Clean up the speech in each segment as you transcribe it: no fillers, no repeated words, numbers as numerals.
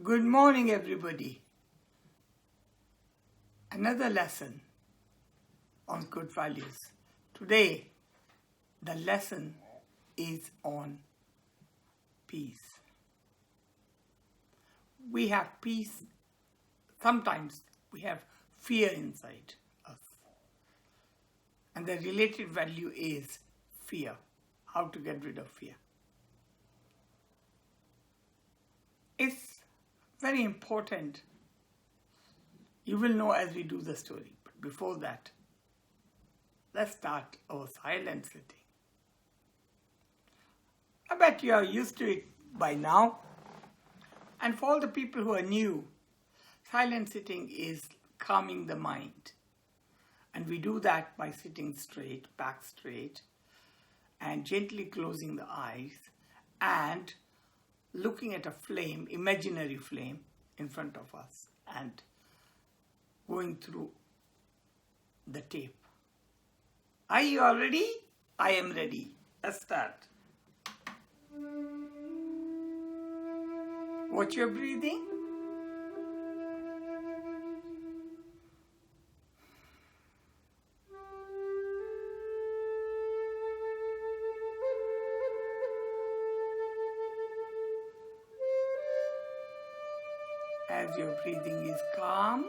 Good morning, everybody. Another lesson on good values. Today, the lesson is on peace. We have peace. Sometimes we have fear inside us. And the related value is fear. How to get rid of fear. It's very important. You will know as we do the story. But before that, let's start our silent sitting. I bet you are used to it by now. And for all the people who are new, silent sitting is calming the mind. And we do that by sitting straight, back straight, and gently closing the eyes and looking at a flame, imaginary flame, in front of us and going through the tape. Are you all ready? I am ready. Let's start. Watch your breathing. As your breathing is calm,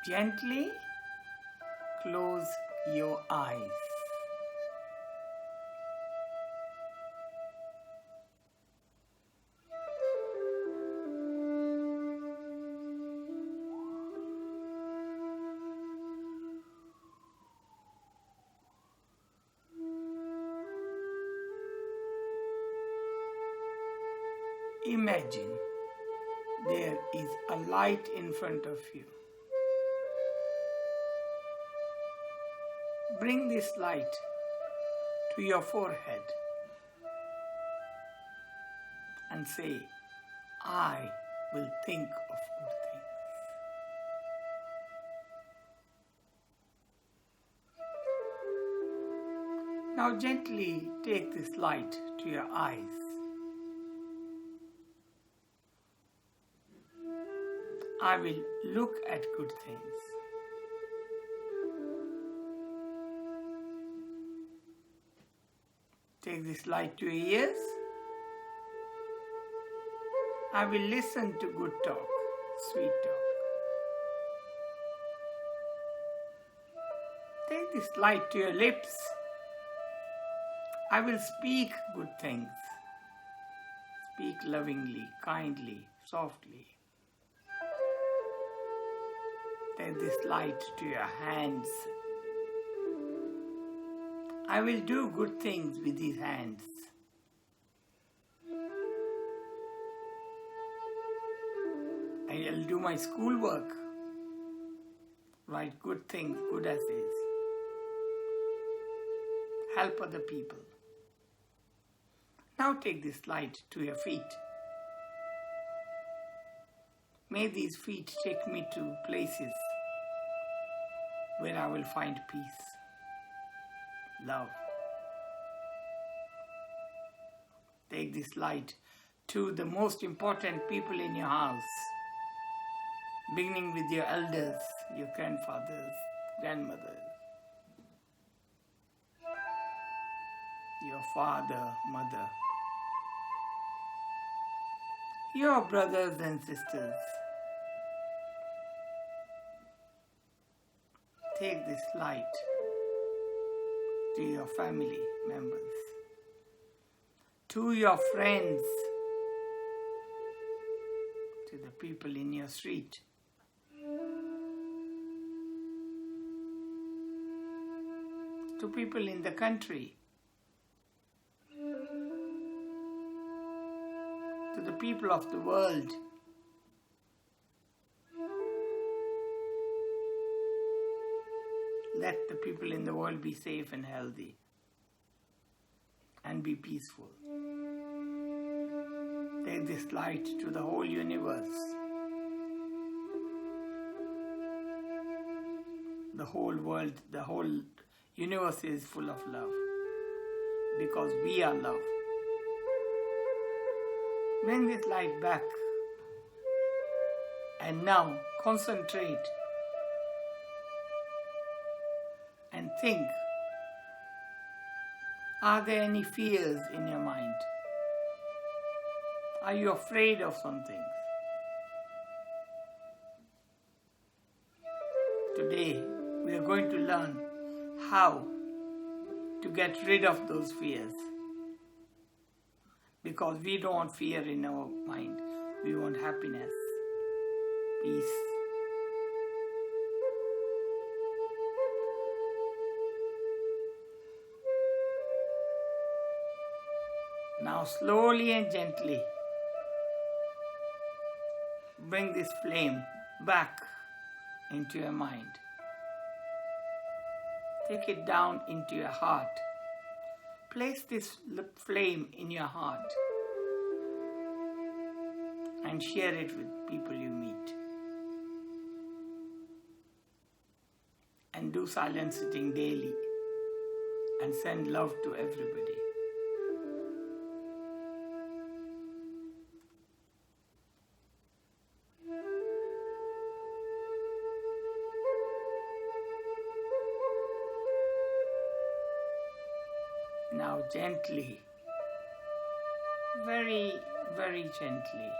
gently close your eyes. Imagine there is a light in front of you. Bring this light to your forehead and say, I will think of good things. Now gently take this light to your eyes. I will look at good things. Take this light to your ears. I will listen to good talk, sweet talk. Take this light to your lips. I will speak good things. Speak lovingly, kindly, softly. Take this light to your hands. I will do good things with these hands. I will do my schoolwork. Write good things, good essays. Help other people. Now take this light to your feet. May these feet take me to places where I will find peace, love. Take this light to the most important people in your house, beginning with your elders, your grandfathers, grandmothers, your father, mother, your brothers and sisters. Take this light to your family members, to your friends, to the people in your street, to people in the country, to the people of the world. Let the people in the world be safe and healthy and be peaceful. Take this light to the whole universe. The whole world, the whole universe is full of love because we are love. Bring this light back. And now concentrate and think. Are there any fears in your mind? Are you afraid of some things? Today, we are going to learn how to get rid of those fears. Because we don't want fear in our mind. We want happiness, peace. Now slowly and gently bring this flame back into your mind. Take it down into your heart. Place this flame in your heart and share it with people you meet. And do silent sitting daily and send love to everybody. Now gently, very, very gently,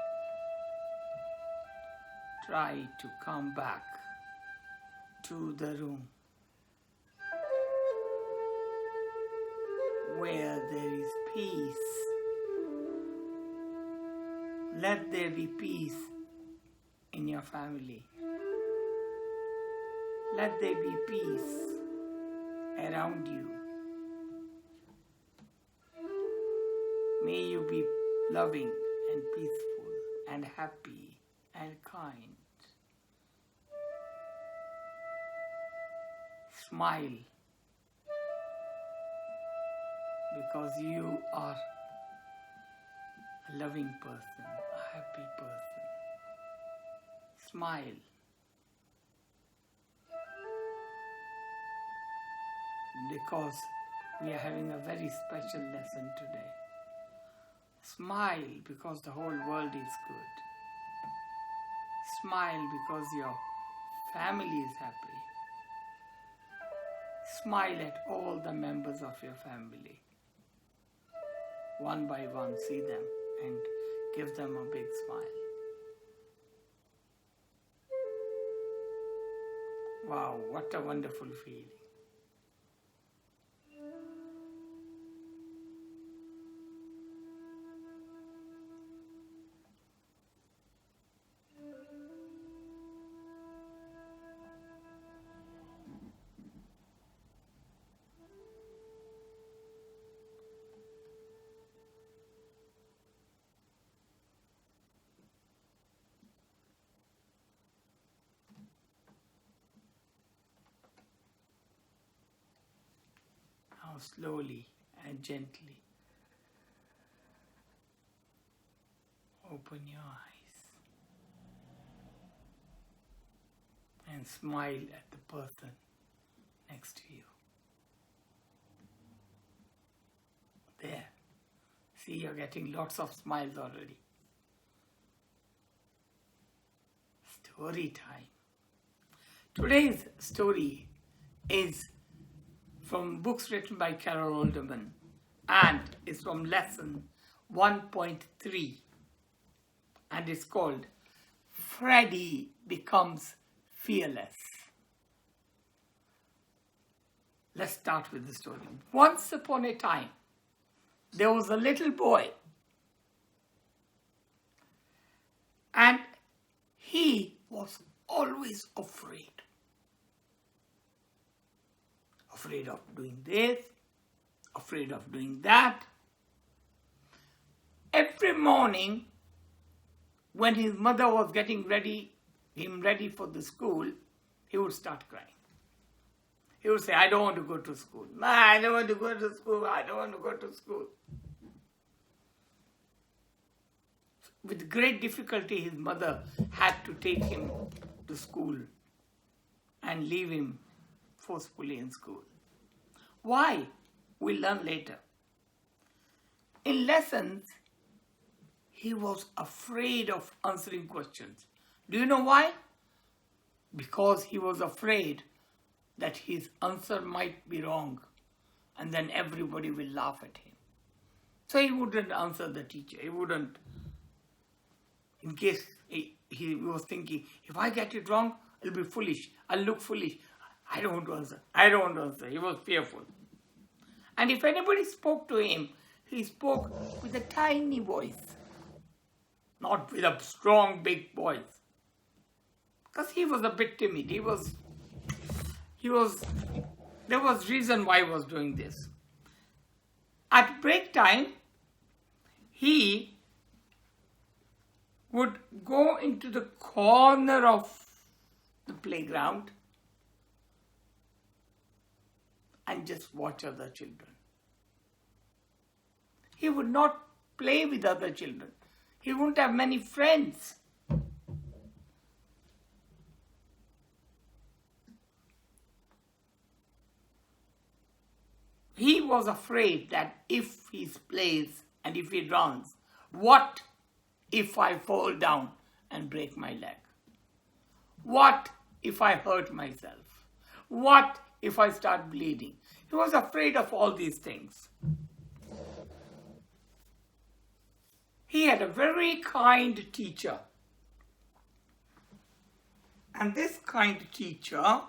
try to come back to the room where there is peace. Let there be peace in your family. Let there be peace around you. May you be loving and peaceful and happy and kind. Smile because you are a loving person, a happy person. Smile. Because we are having a very special lesson today. Smile because the whole world is good. Smile because your family is happy. Smile at all the members of your family. One by one, see them and give them a big smile. Wow, what a wonderful feeling. Now slowly and gently open your eyes and smile at the person next to you. There. See, you're getting lots of smiles already. Story time. Today's story is from books written by Carol Oldman and is from lesson 1.3 and it's called Freddy Becomes Fearless. Let's start with the story. Once upon a time, there was a little boy and he was always afraid. Afraid of doing this, afraid of doing that. Every morning, when his mother was getting him ready for the school, he would start crying. He would say, I don't want to go to school. I don't want to go to school. I don't want to go to school. With great difficulty, his mother had to take him to school and leave him forcefully in school. Why? We'll learn later. In lessons, he was afraid of answering questions. Do you know why? Because he was afraid that his answer might be wrong and then everybody will laugh at him. So he wouldn't answer the teacher. He wouldn't, in case he was thinking, if I get it wrong, I'll be foolish. I'll look foolish. I don't want to answer. I don't want to answer. He was fearful. And if anybody spoke to him, he spoke with a tiny voice, not with a strong, big voice. Because he was a bit timid. There was reason why he was doing this. At break time, he would go into the corner of the playground and just watch other children. He would not play with other children. He wouldn't have many friends. He was afraid that if he plays and if he runs, what if I fall down and break my leg? What if I hurt myself? What if I start bleeding? He was afraid of all these things. He had a very kind teacher. And this kind teacher,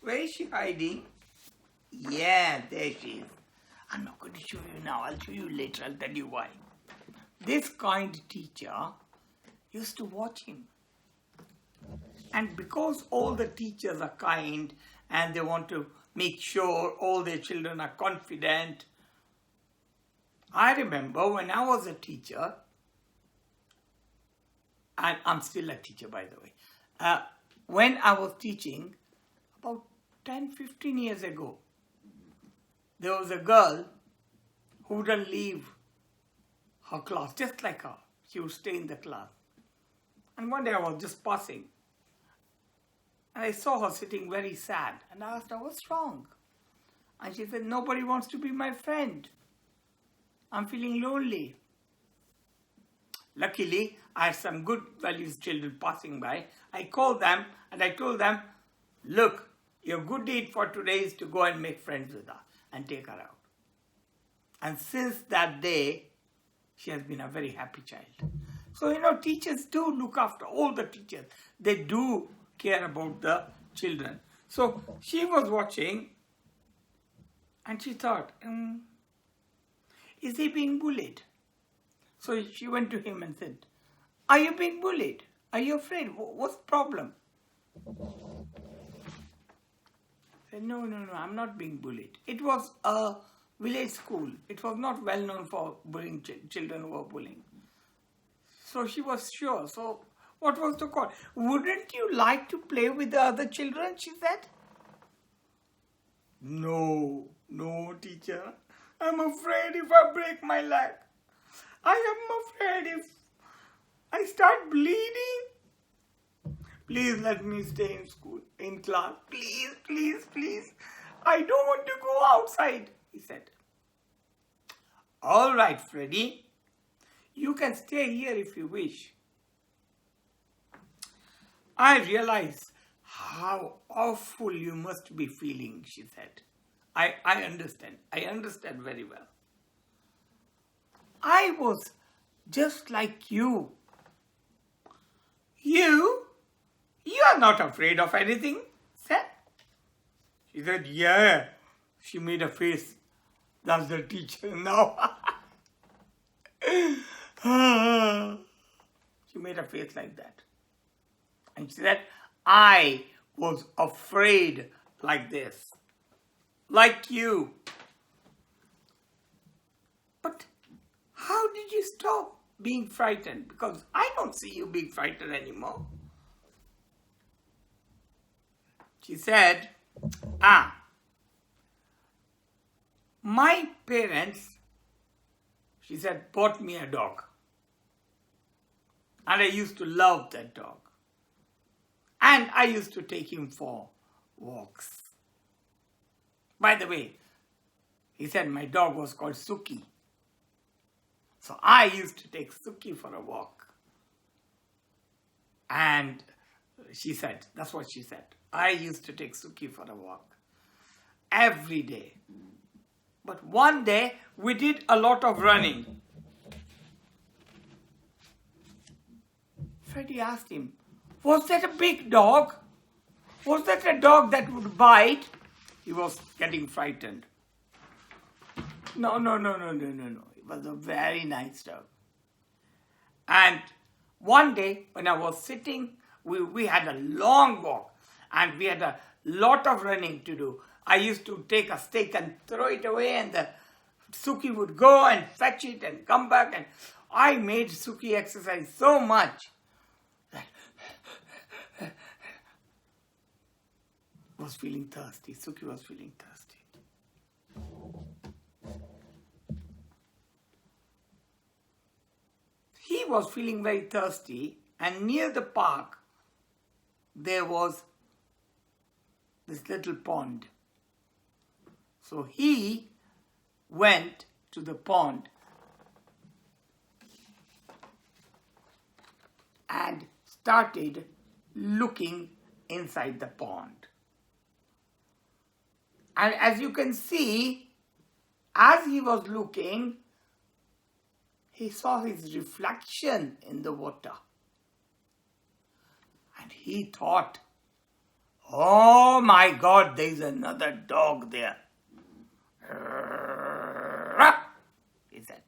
where is she hiding? Yeah, there she is. I'm not going to show you now. I'll show you later. I'll tell you why. This kind teacher used to watch him. And because all the teachers are kind and they want to make sure all their children are confident, I remember when I was a teacher, and I'm still a teacher by the way, when I was teaching about 10-15 years ago, there was a girl who wouldn't leave her class, just like her. She would stay in the class. And one day I was just passing, and I saw her sitting very sad. And I asked her, what's wrong? And she said, nobody wants to be my friend. I'm feeling lonely. Luckily, I had some good values children passing by. I called them and I told them, look, your good deed for today is to go and make friends with her and take her out. And since that day, she has been a very happy child. So, teachers do look after all the teachers. They do care about the children. So, she was watching and she thought, is he being bullied? So, she went to him and said, are you being bullied? Are you afraid? What's the problem? He said, no, I'm not being bullied. It was a village school. It was not well known for bullying children who were bullying. So she was sure. So what was the call? Wouldn't you like to play with the other children? She said. No, teacher. I'm afraid if I break my leg. I am afraid if I start bleeding. Please let me stay in school, in class. Please. I don't want to go outside, he said. All right, Freddy. You can stay here if you wish. I realize how awful you must be feeling, she said. I understand. I understand very well. I was just like you. You are not afraid of anything, said. She said, yeah. She made a face. That's the teacher now. She made a face like that. And she said, I was afraid like this. Like you. But how did you stop being frightened? Because I don't see you being frightened anymore. She said, my parents, she said, bought me a dog. And I used to love that dog. And I used to take him for walks. By the way, he said my dog was called Suki. So I used to take Suki for a walk. And she said, that's what she said. I used to take Suki for a walk every day. But one day we did a lot of running. Freddy asked him, was that a big dog? Was that a dog that would bite? He was getting frightened. No. It was a very nice dog. And one day when I was sitting, we had a long walk and we had a lot of running to do. I used to take a stick and throw it away, and the Suki would go and fetch it and come back, and I made Suki exercise so much that was feeling thirsty. Suki was feeling thirsty. He was feeling very thirsty, and near the park there was this little pond. So he went to the pond and started looking inside the pond. And as you can see, as he was looking, he saw his reflection in the water. And he thought, oh my God, there's another dog there. He said.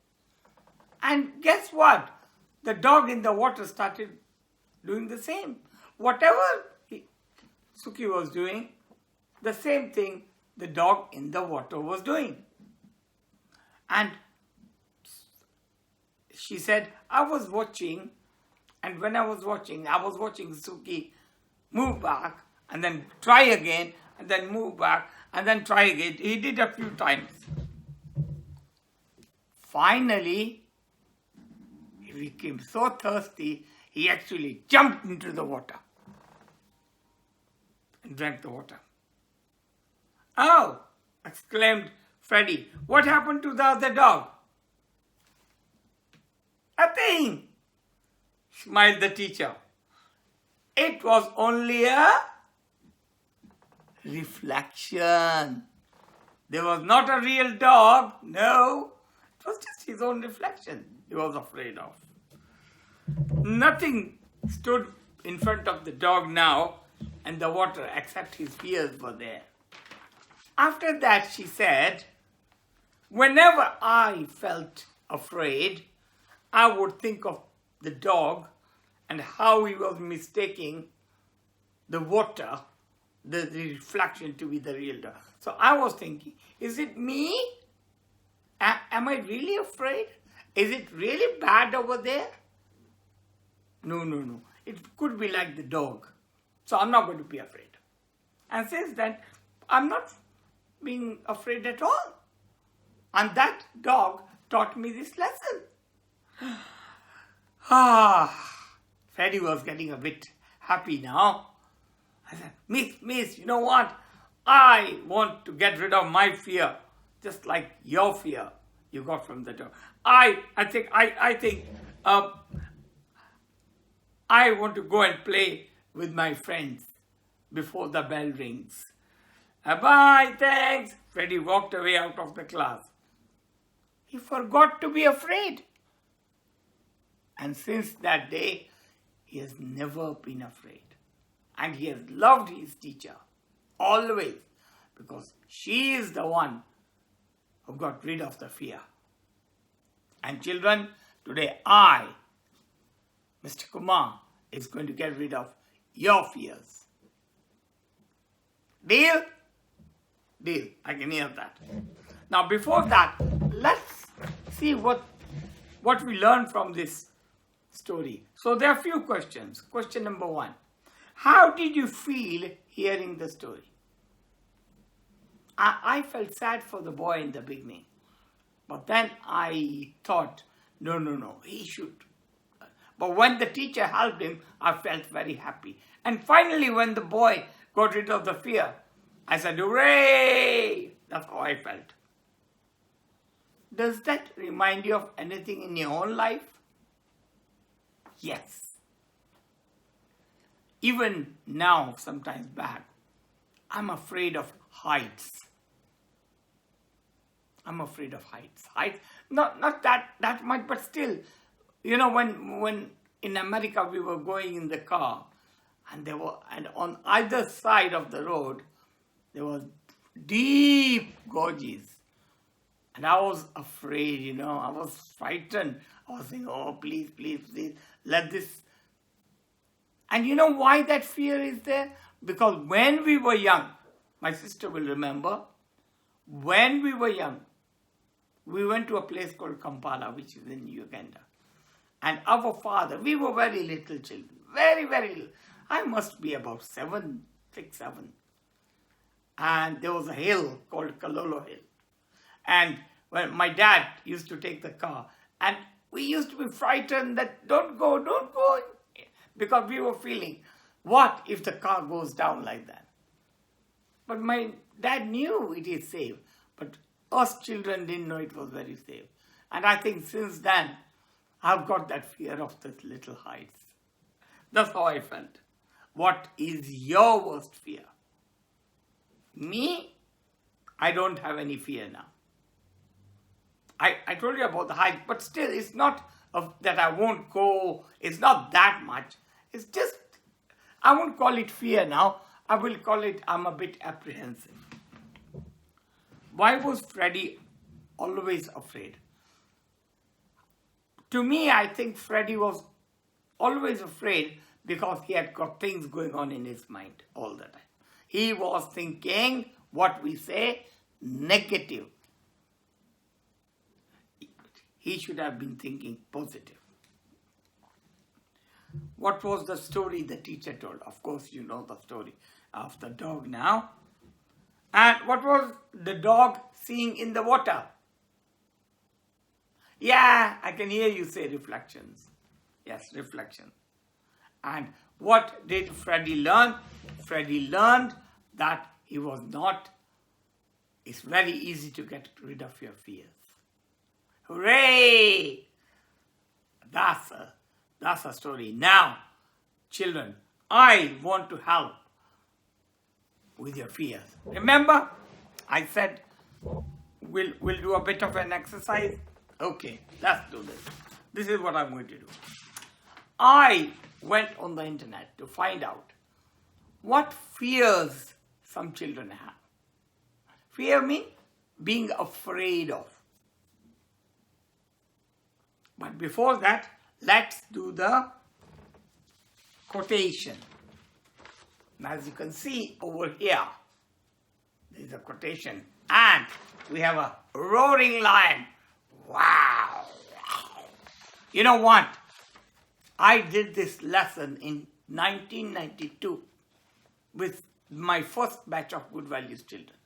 And guess what? The dog in the water started doing the same. Whatever Suki was doing, the same thing the dog in the water was doing. And she said, I was watching, and when I was watching Suki move back and then try again and then move back and then try again. He did a few times. Finally, he became so thirsty, he actually jumped into the water and drank the water. Oh, exclaimed Freddy, what happened to the other dog? Nothing, smiled the teacher. It was only a reflection. There was not a real dog. No, it was just his own reflection he was afraid of. Nothing stood in front of the dog now and the water except his fears were there. After that, she said, whenever I felt afraid, I would think of the dog and how he was mistaking the water, the reflection, to be the real dog. So I was thinking, is it me? Am I really afraid? Is it really bad over there? No. It could be like the dog. So I'm not going to be afraid. And since then, I'm not being afraid at all. And that dog taught me this lesson. Freddy was getting a bit happy now. I said, Miss, you know what? I want to get rid of my fear, just like your fear you got from the dog. I think I want to go and play with my friends before the bell rings. Bye, thanks. Freddy walked away out of the class. He forgot to be afraid. And since that day, he has never been afraid. And he has loved his teacher always, because she is the one who got rid of the fear. And children, today I, Mr. Kumar, is going to get rid of your fears. Deal? Deal. I can hear that. Now before that, let's see what we learned from this story. So there are a few questions. Question number 1. How did you feel hearing the story? I felt sad for the boy in the beginning. But then I thought, no, he should. But when the teacher helped him, I felt very happy. And finally, when the boy got rid of the fear, I said, hooray! That's how I felt. Does that remind you of anything in your own life? Yes. Even now, sometimes back, I'm afraid of heights. I'm afraid of heights. Not that much, but still, when in America we were going in the car, and on either side of the road there was deep gorges, and I was afraid. I was frightened. I was saying, "Oh, please, please, please, let this." And you know why that fear is there? Because when we were young, my sister will remember, when we were young, we went to a place called Kampala, which is in Uganda. And our father, we were very little children, very, very little. I must be about 6, 7. And there was a hill called Kalolo Hill. And when my dad used to take the car, and we used to be frightened that don't go. Because we were feeling, what if the car goes down like that? But my dad knew it is safe. But us children didn't know it was very safe. And I think since then, I've got that fear of the little heights. That's how I felt. What is your worst fear? Me? I don't have any fear now. I told you about the height, but still it's not that I won't go. It's not that much. It's just, I won't call it fear now. I will call it, I'm a bit apprehensive. Why was Freddy always afraid? To me, I think Freddy was always afraid because he had got things going on in his mind all the time. He was thinking, what we say, negative. He should have been thinking positive. What was the story the teacher told? Of course, you know the story of the dog now. And what was the dog seeing in the water? Yeah, I can hear you say reflections. Yes, reflection. And what did Freddy learn? Freddy learned that he was not, it's very easy to get rid of your fears. Hooray! That's a story. Now, children, I want to help with your fears. Remember, I said we'll do a bit of an exercise. Okay, let's do this. This is what I'm going to do. I went on the internet to find out what fears some children have. Fear means being afraid of. But before that, let's do the quotation. Now, as you can see over here, there is a quotation. And we have a roaring lion. Wow! You know what? I did this lesson in 1992 with my first batch of Good Values children.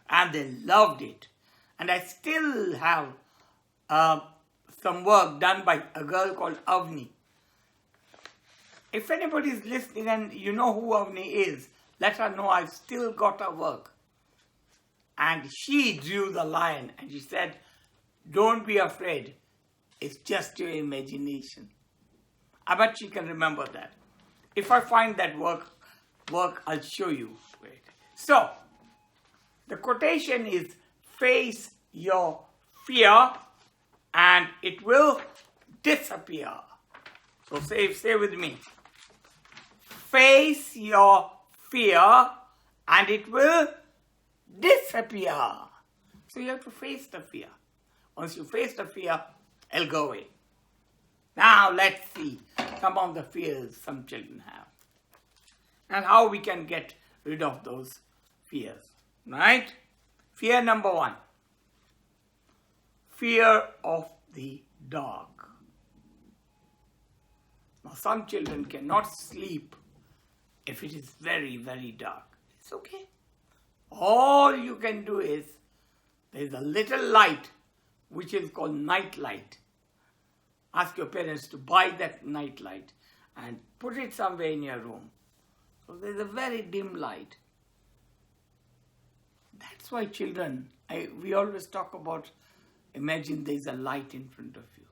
And they loved it. And I still have some work done by a girl called Avni. If anybody is listening and you know who Avni is, let her know I've still got her work. And she drew the lion and she said, don't be afraid. It's just your imagination. I bet she can remember that. If I find that work, I'll show you. Wait. So, the quotation is, face your fear and it will disappear. So say with me. Face your fear and it will disappear. So you have to face the fear. Once you face the fear, it'll go away. Now let's see some of the fears some children have and how we can get rid of those fears. Right? Fear number 1. Fear of the dark. Now some children cannot sleep if it is very, very dark. It's okay. All you can do is, there's a little light which is called night light. Ask your parents to buy that night light and put it somewhere in your room. So there's a very dim light. That's why children, we always talk about, imagine there's a light in front of you.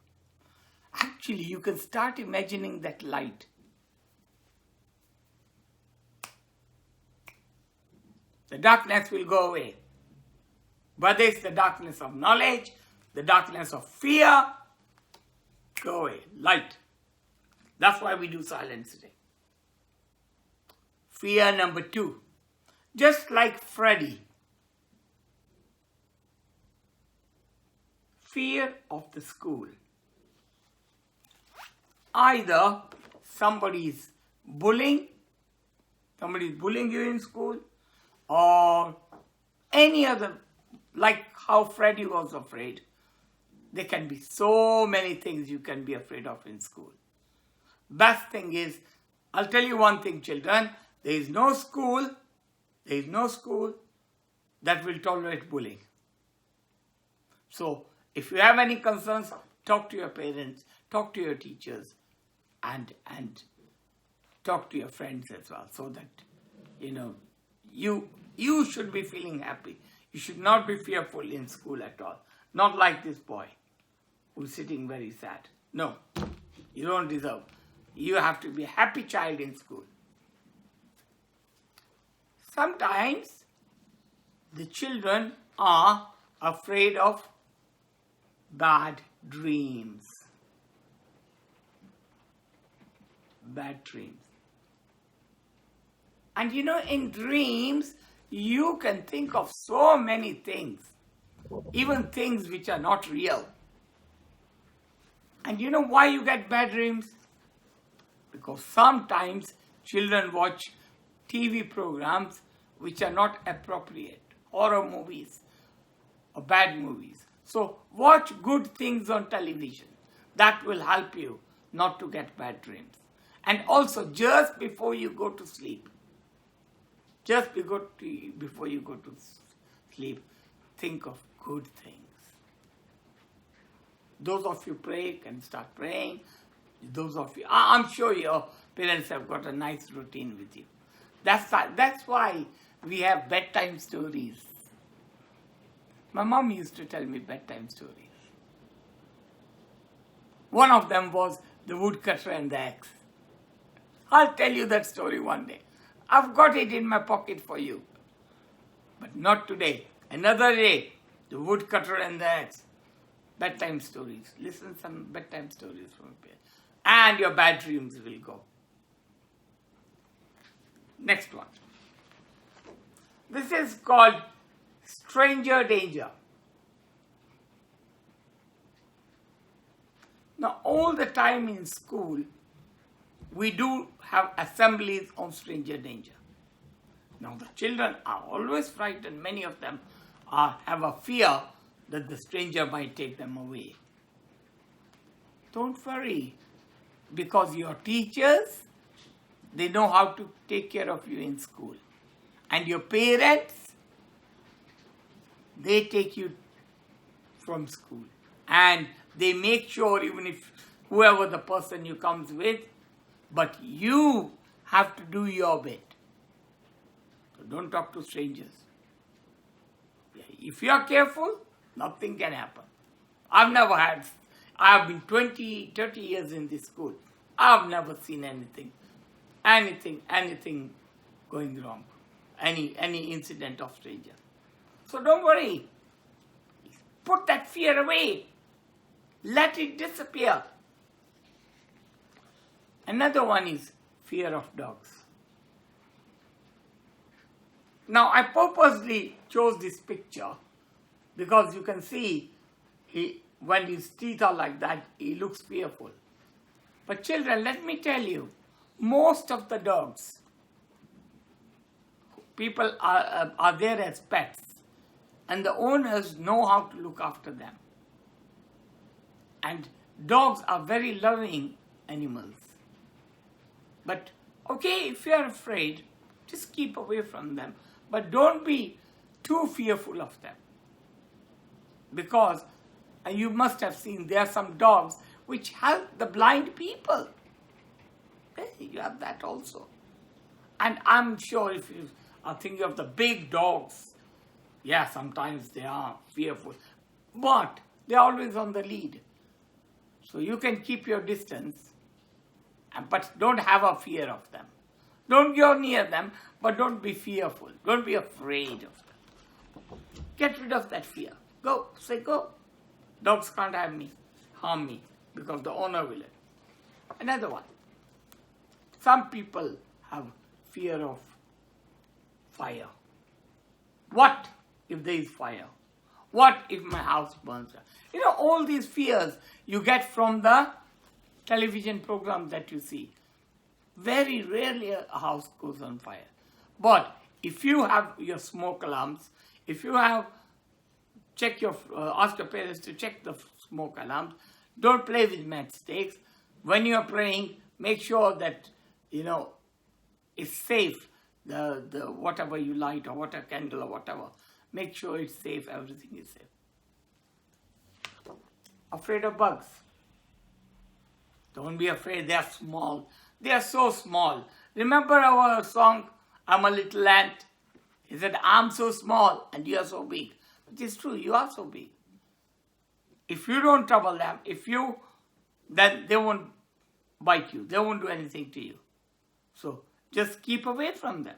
Actually, you can start imagining that light. The darkness will go away. Whether it's the darkness of knowledge, the darkness of fear, go away. Light. That's why we do silent sitting. Fear number 2. Just like Freddy. Fear of the school. Either somebody is bullying you in school, or any other, like how Freddy was afraid. There can be so many things you can be afraid of in school. Best thing is, I'll tell you one thing, children, there is no school that will tolerate bullying. So, if you have any concerns, talk to your parents, talk to your teachers, and talk to your friends as well, so that, you should be feeling happy. You should not be fearful in school at all. Not like this boy who's sitting very sad. No, you don't deserve. You have to be a happy child in school. Sometimes the children are afraid of bad dreams. Bad dreams. And in dreams, you can think of so many things, even things which are not real. And you know why you get bad dreams? Because sometimes children watch TV programs which are not appropriate, horror movies or bad movies. So watch good things on television. That will help you not to get bad dreams. And also, just before you go to sleep, think of good things. Those of you pray can start praying. Those of you, I'm sure your parents have got a nice routine with you. That's why we have bedtime stories. My mom used to tell me bedtime stories. One of them was the woodcutter and the axe. I'll tell you that story one day. I've got it in my pocket for you. But not today. Another day, the woodcutter and the axe. Bedtime stories. Listen some bedtime stories from here. And your bad dreams will go. Next one. This is called stranger danger. Now, all the time in school, we do have assemblies on stranger danger. Now, the children are always frightened. Many of them have a fear that the stranger might take them away. Don't worry, because your teachers, they know how to take care of you in school. And your parents, they take you from school. And they make sure, even if whoever the person you comes with, but you have to do your bit. So don't talk to strangers. If you are careful, nothing can happen. I have been 20, 30 years in this school. I've never seen anything going wrong. Any incident of stranger. So don't worry. Put that fear away. Let it disappear. Another one is fear of dogs. Now, I purposely chose this picture because you can see when his teeth are like that, he looks fearful. But children, let me tell you, most of the dogs, people are there as pets, and the owners know how to look after them. And dogs are very loving animals. But okay, if you are afraid, just keep away from them. But don't be too fearful of them. Because you must have seen there are some dogs which help the blind people. You have that also. And I'm sure if you are thinking of the big dogs, Yeah, sometimes they are fearful, but they're always on the lead. So you can keep your distance, but don't have a fear of them. Don't go near them, but don't be fearful. Don't be afraid of them. Get rid of that fear. Go, say go. Dogs can't harm me, because the owner will. Another one. Some people have fear of fire. What if there is fire? What if my house burns? You know, all these fears you get from the television programs that you see. Very rarely a house goes on fire. But if you have your smoke alarms, if you have ask your parents to check the smoke alarms, don't play with matchsticks. When you are praying, make sure that it's safe. The whatever you light or what a candle or whatever, make sure it's safe. Everything is safe. Afraid of bugs? Don't be afraid. They are small. They are so small. Remember our song, I'm a little ant? He said, I'm so small and you are so big. It is true, you are so big. If you don't trouble them, then they won't bite you. They won't do anything to you. So just keep away from them.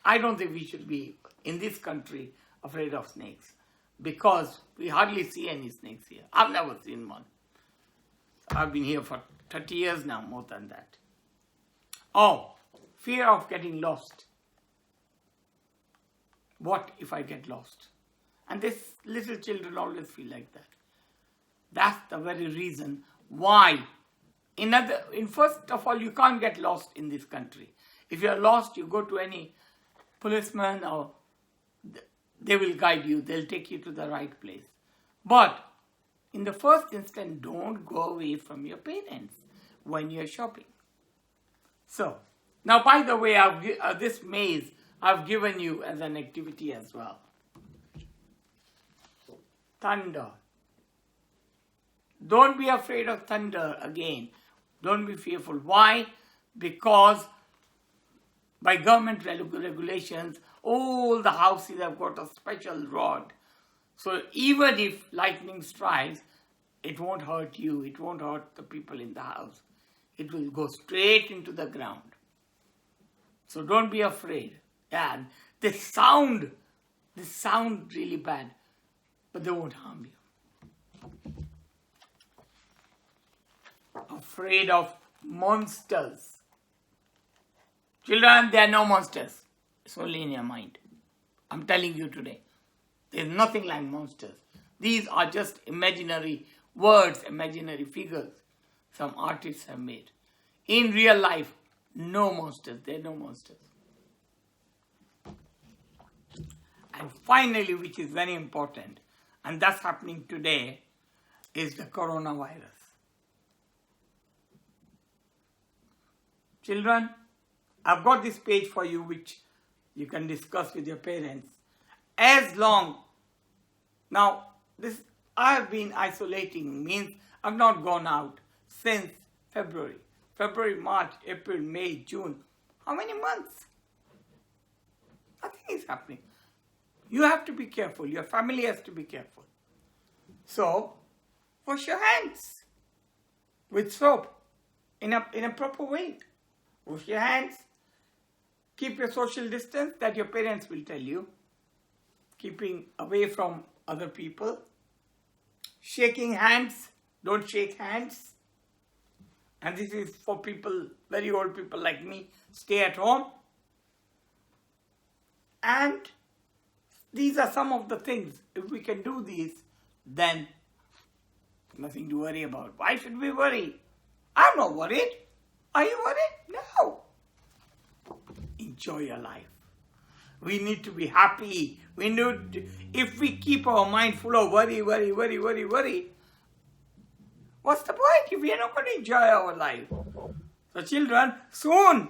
I don't think we should be, in this country, afraid of snakes, because we hardly see any snakes here. I've never seen one. I've been here for 30 years now, more than that. Oh, fear of getting lost. What if I get lost? And these little children always feel like that. That's the very reason why. First of all, you can't get lost in this country. If you're lost, you go to any policeman, or they will guide you. They'll take you to the right place. But in the first instance, don't go away from your parents when you're shopping. So, now by the way, this maze I've given you as an activity as well. Thunder. Don't be afraid of thunder again. Don't be fearful. Why? Because by government regulations, all the houses have got a special rod. So even if lightning strikes, it won't hurt you. It won't hurt the people in the house. It will go straight into the ground. So don't be afraid. Yeah, they sound really bad, but they won't harm you. Afraid of monsters. Children, there are no monsters. It's only in your mind. I'm telling you today. There's nothing like monsters. These are just imaginary words, imaginary figures some artists have made. In real life, no monsters. There are no monsters. And finally, which is very important, and that's happening today, is the coronavirus. Children, I've got this page for you which you can discuss with your parents. Now, I have been isolating, means I've not gone out since February. February, March, April, May, June. How many months? Nothing is happening. You have to be careful. Your family has to be careful. So, wash your hands with soap in a proper way. Wash your hands. Keep your social distance that your parents will tell you. Keeping away from other people. Shaking hands. Don't shake hands. And this is for people, very old people like me. Stay at home. And these are some of the things. If we can do these, then nothing to worry about. Why should we worry? I'm not worried. Are you worried? No. Enjoy your life. We need to be happy. If we keep our mind full of worry, what's the point if we are not going to enjoy our life? So children, soon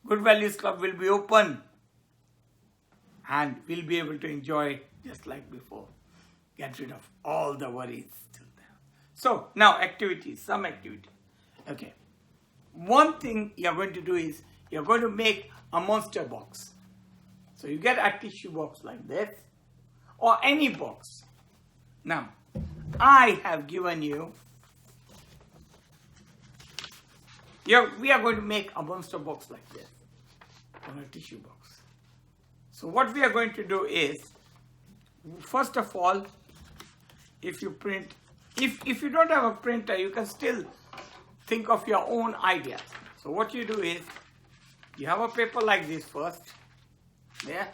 Good Values Club will be open. And we'll be able to enjoy it just like before. Get rid of all the worries till there. So now activities, some activity. Okay. One thing you're going to do is you're going to make a monster box. So you get a tissue box like this, or any box. Now, I have given you, we are going to make a monster box like this, on a tissue box. So what we are going to do is, first of all, if you print, if you don't have a printer, you can still think of your own ideas. So what you do is, you have a paper like this first, there.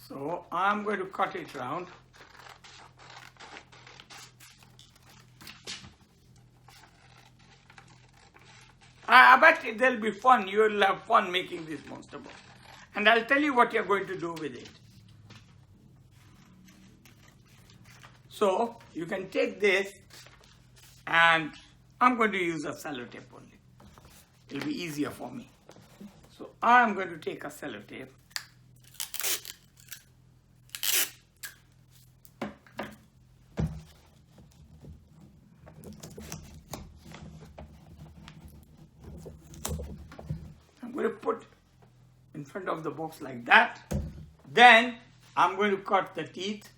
So I'm going to cut it round. I bet there'll be fun. You will have fun making this monster box. And I'll tell you what you're going to do with it. So you can take this, and I'm going to use a sellotape only. It'll be easier for me. So I'm going to take a sellotape. I'm going to put in front of the box like that. Then I'm going to cut the teeth.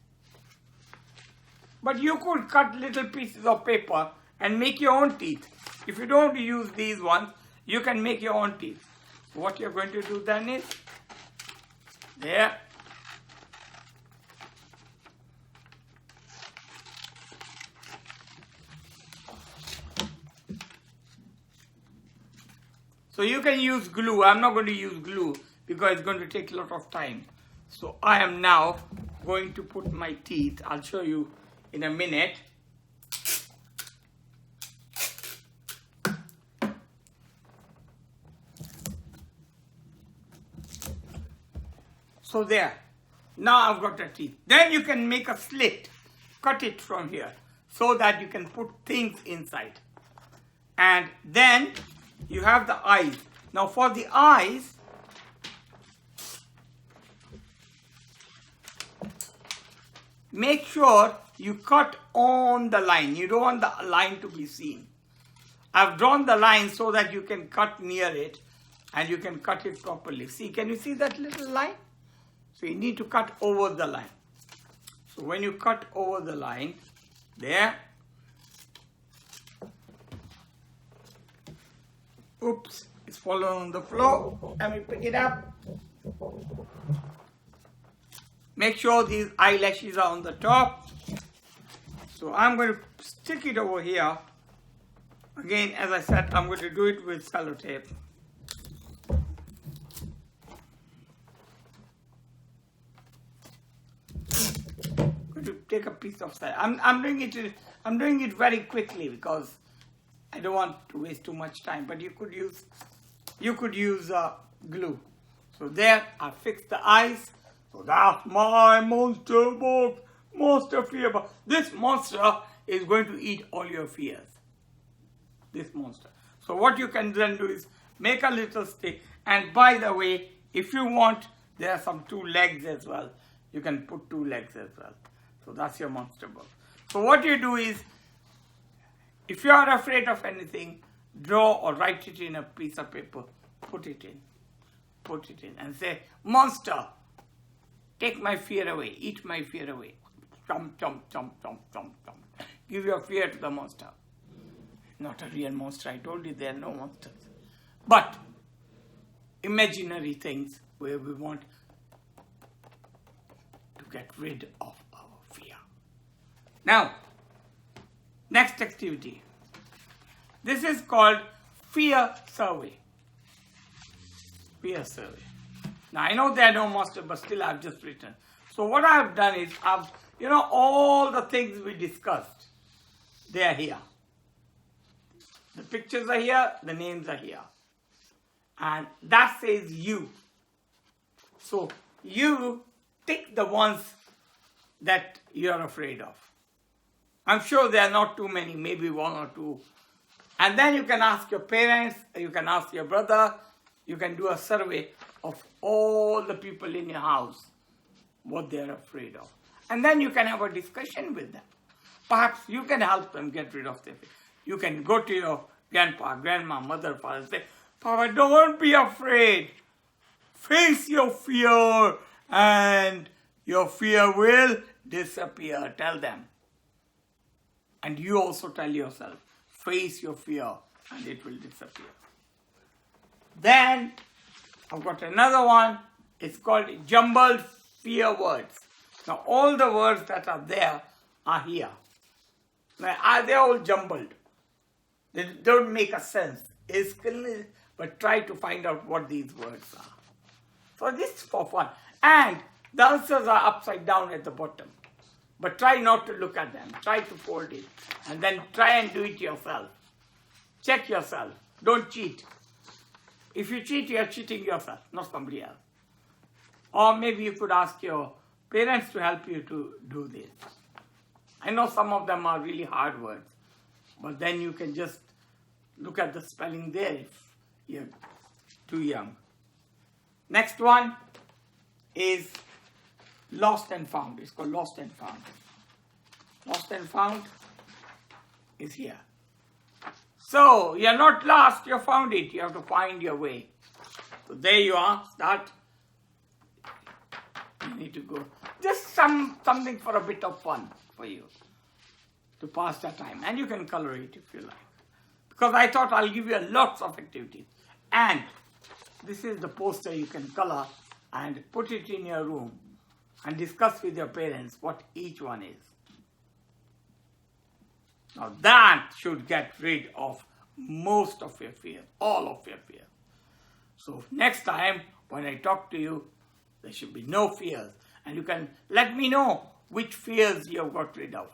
But you could cut little pieces of paper and make your own teeth. If you don't use these ones, you can make your own teeth. What you're going to do then is, there. So you can use glue. I'm not going to use glue because it's going to take a lot of time. So I am now going to put my teeth. I'll show you in a minute. So there. Now I've got the teeth. Then you can make a slit. Cut it from here so that you can put things inside. And then you have the eyes. Now for the eyes, make sure you cut on the line. You don't want the line to be seen. I've drawn the line so that you can cut near it and you can cut it properly. See, can you see that little line? So you need to cut over the line. So when you cut over the line, there. Oops, it's fallen on the floor. Let me pick it up. Make sure these eyelashes are on the top. So I'm going to stick it over here. Again, as I said, I'm going to do it with sellotape. I'm going to take a piece of that. I'm doing it very quickly because I don't want to waste too much time. But you could use glue. So there, I fixed the eyes. So that's my monster box, monster fear box. This monster is going to eat all your fears. This monster. So what you can then do is make a little stick. And by the way, if you want, there are some 2 legs as well. You can put 2 legs as well. So that's your monster box. So what you do is, if you are afraid of anything, draw or write it in a piece of paper. Put it in and say, monster, take my fear away, eat my fear away. Chomp, chomp, chomp, chomp, chomp, chomp. Give your fear to the monster. Not a real monster, I told you there are no monsters. But imaginary things where we want to get rid of our fear. Now, next activity. This is called fear survey. Fear survey. Now I know there are no monsters, but still I've just written. So what I've done is, all the things we discussed, they are here. The pictures are here, the names are here. And that says you. So you pick the ones that you're afraid of. I'm sure there are not too many, maybe 1 or 2. And then you can ask your parents, you can ask your brother, you can do a survey of all the people in your house, what they're afraid of. And then you can have a discussion with them. Perhaps you can help them get rid of their fear. You can go to your grandpa, grandma, mother, father and say, Papa, don't be afraid. face your fear and your fear will disappear. Tell them. And you also tell yourself, face your fear and it will disappear. Then I've got another one. It's called Jumbled Fear Words. Now all the words that are there are here. Now, they're all jumbled. They don't make a sense. But try to find out what these words are. So this is for fun. And the answers are upside down at the bottom. But try not to look at them. Try to fold it. And then try and do it yourself. Check yourself. Don't cheat. If you cheat, you are cheating yourself, not somebody else. Or maybe you could ask your parents to help you to do this. I know some of them are really hard words. But then you can just look at the spelling there if you're too young. Next one is Lost and Found. It's called Lost and Found. Lost and Found is here. So, you're not lost, you found it. You have to find your way. So there you are. Start. You need to go. Just something for a bit of fun for you to pass the time. And you can color it if you like. Because I thought I'll give you lots of activities. And this is the poster you can color and put it in your room and discuss with your parents what each one is. Now that should get rid of most of your fear, all of your fear. So next time when I talk to you, there should be no fears. And you can let me know which fears you have got rid of.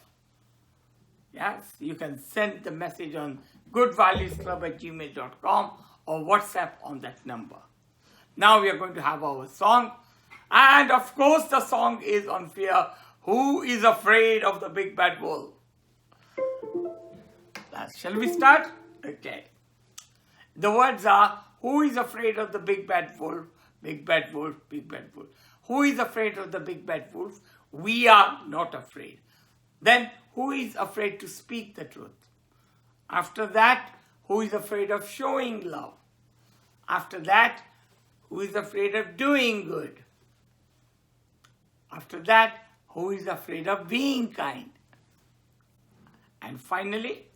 Yes, you can send the message on goodvaluesclub@gmail.com or WhatsApp on that number. Now we are going to have our song. And of course the song is on fear. Who is afraid of the big bad wolf? Shall we start? Okay. The words are, who is afraid of the big bad wolf? Big bad wolf, big bad wolf. Who is afraid of the big bad wolf? We are not afraid. Then, who is afraid to speak the truth? After that, who is afraid of showing love? After that, who is afraid of doing good? After that, who is afraid of being kind? And finally,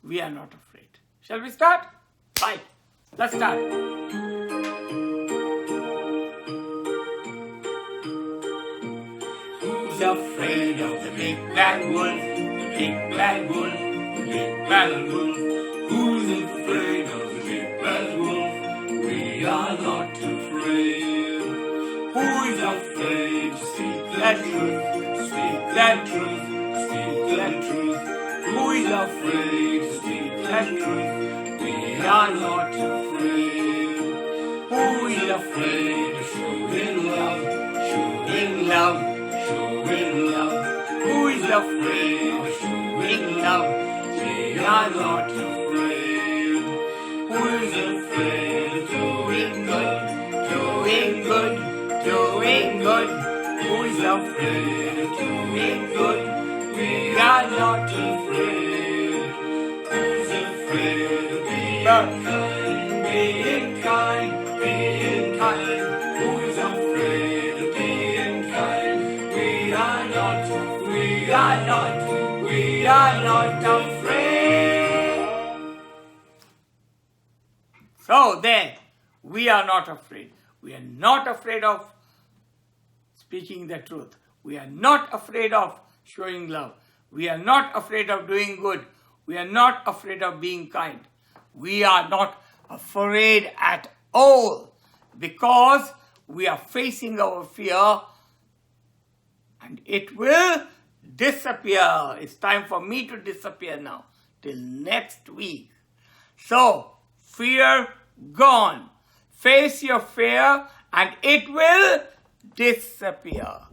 we are not afraid. Shall we start? Bye. Let's start. Who's afraid of the big bad wolf? The big bad wolf, the big bad wolf. Who's afraid of the big bad wolf? We are not afraid. Who is afraid to speak that truth? Speak that truth, speak that truth. Who is afraid to speak that truth? We are not afraid. Who is afraid of showing love? Showing love, showing love. Who is afraid of showing love? We are not afraid. Who is afraid of doing good? Doing good, doing good. Who is afraid of doing good? We are not afraid. Who's afraid of being kind? Being kind, being kind. Who is afraid of being kind? We are not afraid. So then, we are not afraid. We are not afraid of speaking the truth. We are not afraid of showing love. We are not afraid of doing good. We are not afraid of being kind. We are not afraid at all because we are facing our fear and it will disappear. It's time for me to disappear now till next week. So, fear gone. Face your fear and it will disappear.